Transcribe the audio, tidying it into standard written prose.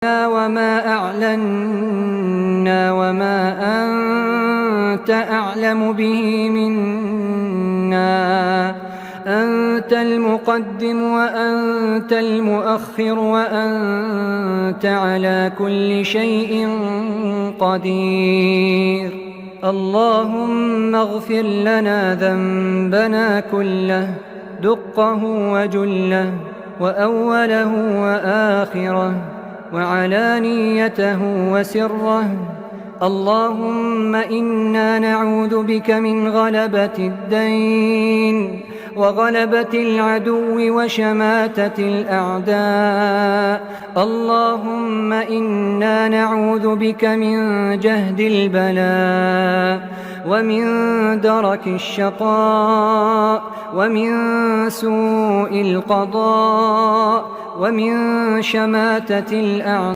وما أعلنا وما أنت أعلم به منا، أنت المقدم وأنت المؤخر وأنت على كل شيء قدير. اللهم اغفر لنا ذنبنا كله دقه وجله وأوله وآخره وعلانيته وسره. اللهم إنا نعوذ بك من غلبة الدين وغلبة العدو وشماتة الأعداء. اللهم إنا نعوذ بك من جهد البلاء ومن درك الشقاء ومن سوء القضاء ومن شماتة الأعداء.